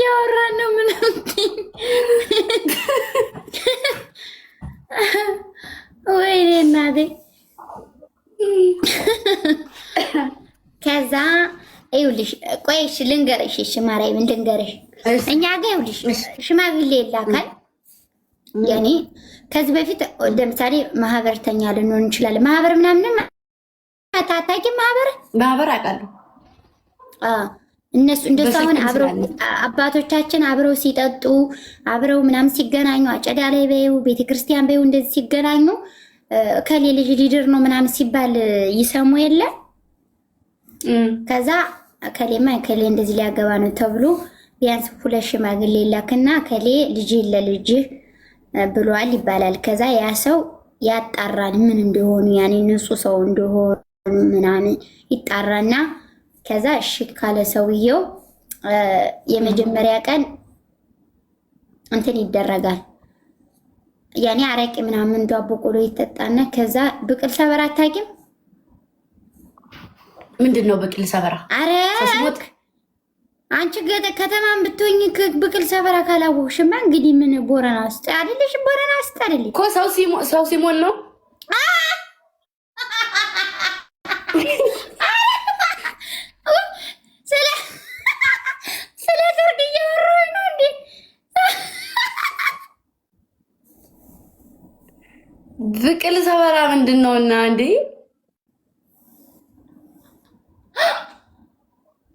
እያወራን ነው ምንም ወይኔ እናቴ ከዛ ይኸውልሽ ቆይሽ ልንገርሽ እሺ ማርያም ልንገርሽ እኛ ጋር ይኸውልሽ ሽማግሌ ይላካል ያኔ ከዚህ በፊት ለምሳሌ ማህበርተኛ ልንሆን እንችላለን ማህበር ምናምን ታታቂ ማህበር አውቃለሁ እነሱ እንደሱ አሁን አብረው አባቶቻችን አብረው ሲጠጡ አብረው ምናምን ሲገናኙ አጨዳ ላይ በይው ቤተክርስቲያን በይው እንደዚህ ሲገናኙ ከሌ ልጅ ሊድር ነው ምናምን ሲባል ይሰሙ የለ ከዛ ከሌማ ከሌ እንደዚህ ሊያገባ ነው ተብሎ ቢያንስ ሁለት ሽማግሌ ላክና ከሌ ልጅ ለልጅ ብሏል ይባላል ከዛ ያ ሰው ያጣራል ምን እንደሆኑ ያኔ ንጹህ ሰው እንደሆኑ ምናምን ይጣራና ከዛ እሺ ካለ ሰውየው የመጀመሪያ ቀን እንትን ይደረጋል ያኔ አረቄ ምናምን ዳቦ ቆሎ ይተጣና ከዛ ብቅል ሰበራ አታውቂም ምንድነው ብቅል ሰበራ አረ አንቺ ከተማን ብትሆኝ ብቅል ሰበራ ካላወቅሽማ እንግዲህ ምን ቦረና ውስጥ አይደለሽ ቦረና ውስጥ አይደለሽ እኮ ሰው ሲሞን ነው ብቅል ሰበራ ምንድነውና እንዴ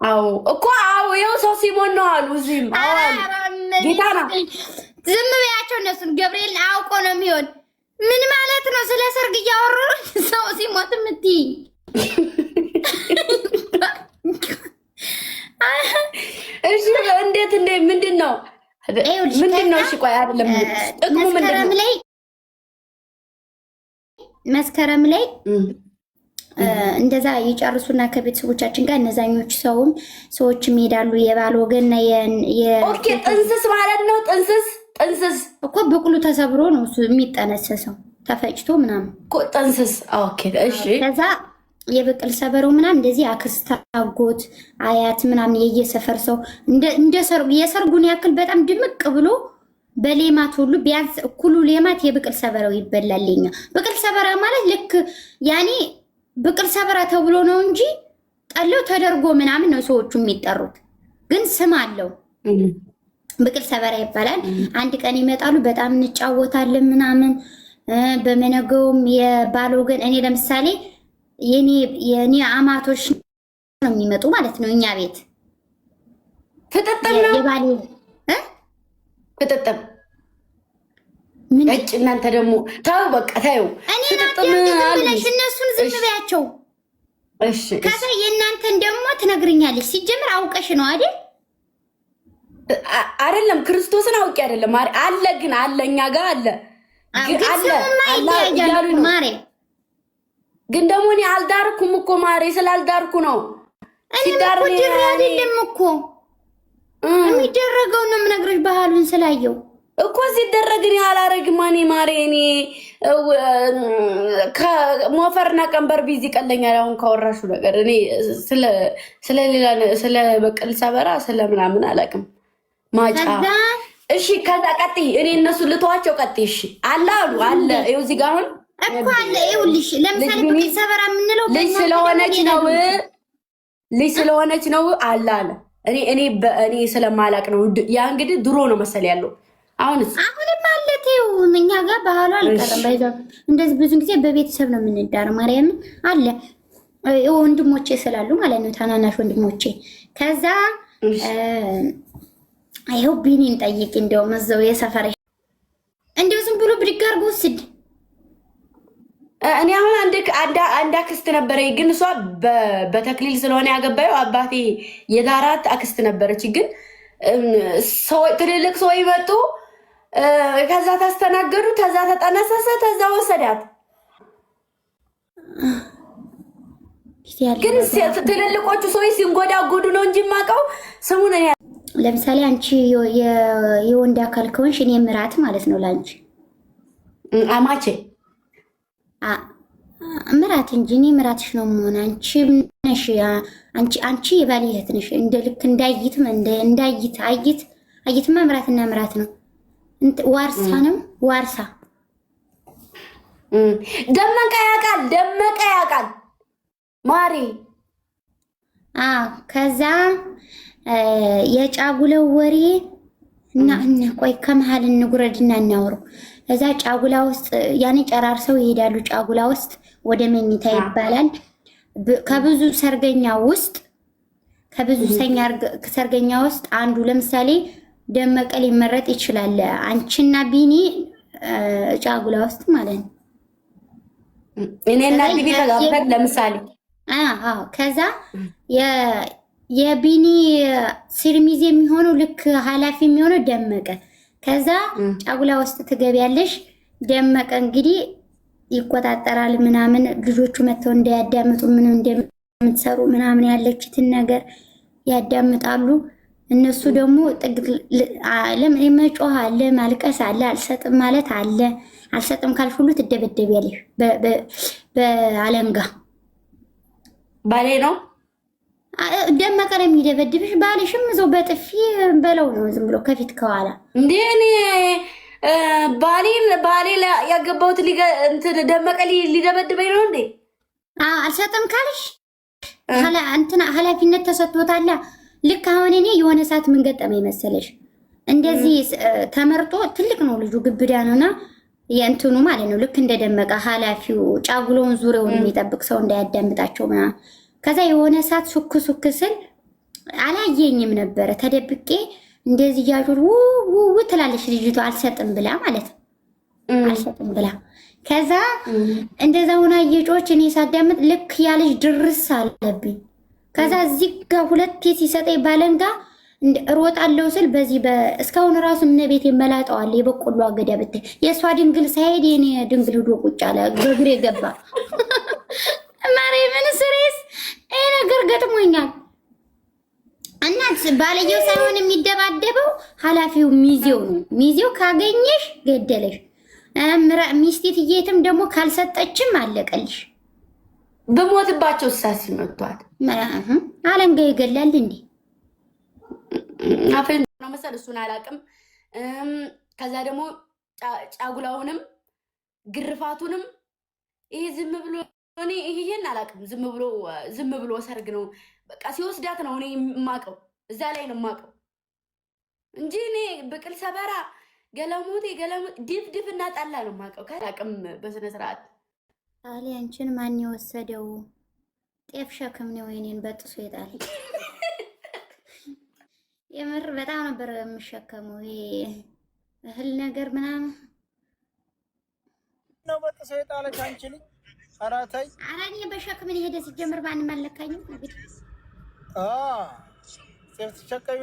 አው እኮ አው ይኸው ሰው ሲሞን ነው አሉ እዚህም አው ጌታና ዝም በያቸው እነሱን ገብርኤል አውቆ ነው የሚሆን ምን ማለት ነው ስለ ሰርግ እያወሩ ሰው ሲሞት ምትይ እሺ እንዴት ምንድነው እሺ ቆይ አይደለም ጥቅሙ ምንድነው መስከረም ላይ እንደዛ ይጨርሱና ከቤተሰቦቻችን ጋር እነዛኞች ሰዎችም ይሄዳሉ የባል ወገንና ኦኬ ጥንስስ ማለት ነው ጥንስስ እኮ በቁሉ ተሰብሮ ነው እሱ የሚጠነሰሰው ተፈጭቶ ምናምን እኮ ጥንስስ ኦኬ እሺ ከዛ የብቅል ሰበረው ምናምን እንደዚህ አክስት አጎት አያት ምናምን የየሰፈር ሰው እንደ የሰርጉን ያክል በጣም ድምቅ ብሎ በሌማት ሁሉ ቢያንስ እኩሉ ሌማት የብቅል ሰበራው ይበላልኛ ብቅል ሰበራ ማለት ልክ ያኔ ብቅል ሰበራ ተብሎ ነው እንጂ ጠለው ተደርጎ ምናምን ነው ሰዎቹ የሚጠሩት ግን ስም አለው ብቅል ሰበራ ይባላል አንድ ቀን ይመጣሉ በጣም እንጫወታለን ምናምን በመነገውም የባል ወገን እኔ ለምሳሌ የኔ አማቶች ነው የሚመጡ ማለት ነው እኛ ቤት ፍጥጥም ነው የባል ፍጥጥም ምን እጭ እናንተ ደግሞ ታው በቃ ታዩ ፍጥጥም አለሽ እነሱን ዝም በያቸው እሺ ከዛ የእናንተን ደግሞ ትነግርኛለሽ ሲጀምር አውቀሽ ነው አይደል አይደለም ክርስቶስን አውቄ አይደለም አለ ግን አለኛ ጋር አለ ግን አለ ማሬ ግን ደግሞ እኔ አልዳርኩም እኮ ማሬ ስላልዳርኩ ነው ሲዳር አይደለም እኮ የሚደረገው ነው የምነግርሽ ባህሉን ስላየው እኮ ሲደረግ እኔ አላረግም ማሬ እኔ ከሞፈርና ቀንበር ቢዚ ቀለኛል አሁን ካወራሹ ነገር እኔ ስለሌላ ስለ በቅል ሰበራ ስለምናምን አላውቅም ማጫ እሺ ከዛ ቀጥይ እኔ እነሱ ልተዋቸው ቀጥይ እሺ አለ ይኸው እዚህ ጋር አሁን እኮ አለ ይኸውልሽ ለምሳሌ ብቅል ሰበራ የምንለው ልጅ ስለሆነች ነው አለ እኔ ስለማላቅ ነው ያ እንግዲህ ድሮ ነው መሰል ያለው አሁንም ማለት ይኸው እኛ ጋር ባህሉ አልቀረም ባይዘው እንደዚህ ብዙ ጊዜ በቤተሰብ ነው የምንዳረው ማርያም አለ ወንድሞቼ ስላሉ ማለት ነው ታናናሽ ወንድሞቼ ከዛ አይሆ ቢኒን ጠይቅ እንደው መዘው የሰፈረ እንደው ዝም ብሎ ብድግ አድርጎ ወስድ እኔ አሁን አንድ አክስት ነበረ ግን እሷ በተክሊል ስለሆነ ያገባየው አባቴ የዳራት አክስት ነበረች ግን ትልልቅ ሰው ይመጡ ከዛ ታስተናገዱ ከዛ ተጠነሰሰ ከዛ ወሰዳት ግን ትልልቆቹ ሰዎች ሲንጎዳጎዱ ነው እንጂ የማውቀው ስሙን ለምሳሌ አንቺ የወንድ አካል ከሆንሽ እኔ ምራት ማለት ነው ላንቺ አማቼ ምራት እንጂ እኔ ምራትሽ ነው የምሆን አንቺ ነሽ አንቺ የባሌ እህት ነሽ እንደ ልክ እንዳይት አየትማ ምራትና ምራት ነው። ዋርሳንም ዋርሳ ደመቀ ያውቃል ማሪ። ከዛ የጫጉለው ወሬ እና ቆይ ከመሃል እንጉረድና እናወራው። እዛ ጫጉላ ውስጥ ያኔ ጨራርሰው ይሄዳሉ። ጫጉላ ውስጥ ወደ መኝታ ይባላል። ከብዙ ሰርገኛ ውስጥ አንዱ ለምሳሌ ደመቀ ሊመረጥ ይችላል። አንቺና ቢኒ ጫጉላ ውስጥ ማለት ነው። እኔና ቢኒ ተጋብተን ለምሳሌ ከዛ የቢኒ ሲርሚዝ የሚሆነው ልክ ኃላፊ የሚሆነው ደመቀ። ከዛ ጫጉላ ውስጥ ትገቢያለሽ። ደመቀ እንግዲህ ይቆጣጠራል ምናምን፣ ልጆቹ መተው እንዳያዳምጡ ምን እንደምትሰሩ ምናምን ያለችትን ነገር ያዳምጣሉ። እነሱ ደግሞ መጮህ አለ፣ ማልቀስ አለ፣ አልሰጥም ማለት አለ። አልሰጥም ካልሽ ሁሉ ትደበደቢያለሽ በአለንጋ። ባሌ ነው ደመቀ ነው የሚደበድብሽ። ባልሽም እዛው በጥፊ በለው ነው ዝም ብሎ ከፊት ከኋላ እንዴ። እኔ ባሌ ያገባሁት እንትን ደመቀ ሊደበድበኝ ነው እንዴ? አልሰጥም ካልሽ እንትና ኃላፊነት ተሰጥቶታል። ልክ አሁን እኔ የሆነ ሰዓት ምን ገጠመኝ መሰለሽ? እንደዚህ ተመርጦ ትልቅ ነው ልጁ፣ ግብዳ ነውና የእንትኑ ማለት ነው። ልክ እንደደመቀ ኃላፊው ጫጉሎውን ዙሪያውን የሚጠብቅ ሰው እንዳያዳምጣቸው ምናምን። ከዛ የሆነ ሰዓት ሱክ ስል አላየኝም ነበረ። ተደብቄ እንደዚህ እያጆር ውው ትላለች ልጅቷ፣ አልሰጥም ብላ ማለት ነው። አልሰጥም ብላ ከዛ እንደዛ ሆና እየጮች እኔ ሳዳምጥ ልክ ያለች ድርስ አለብኝ። ከዛ እዚህ ጋር ሁለቴ ሲሰጠኝ ባለንጋ እሮጣለሁ ስል በዚህ እስካሁን ራሱ ምን ቤት መላጣዋል። የበቆሎ አገዳ ብታይ የእሷ ድንግል ሳይሄድ የኔ ድንግል ሂዶ ቁጭ አለ፣ በእግሬ ገባ። ማሬ ምን ስሬስ ይሄ ነገር ገጥሞኛል። እናት ባለየው ሳይሆን የሚደባደበው ኃላፊው ሚዜው ነው። ሚዜው ካገኘሽ ገደለሽ። ሚስቲትዬትም ደግሞ ካልሰጠችም አለቀልሽ። በሞትባቸው ሳስ ይመቷል። አለንጋ ይገላል እንዴ? አፈን ነው መሰል እሱን አላውቅም። ከዛ ደግሞ ጫጉላውንም ግርፋቱንም ይሄ ዝም ብሎ እኔ ይሄን አላውቅም። ዝም ብሎ ሰርግ ነው በቃ ሲወስዳት ነው እኔ የማውቀው፣ እዛ ላይ ነው የማውቀው እንጂ እኔ ብቅል ሰበራ ገለሞቴ ድፍድፍ እና ጣላ ነው የማውቀው። ከአላውቅም በስነ ስርዓት አሊ አንቺን ማን የወሰደው? ጤፍ ሸክም ነው እኔን በጥሶ ይጣል። የምር በጣም ነበር የምሸከመው ይሄ እህል ነገር ምናምን ነው በጥሶ ይጣለች። አንቺ ልጅ አራታይ አራኒ በሸክም ሄደ ሲጀምር ማንም አለካኝም እንግዲህ ጤፍ ተሸከሚ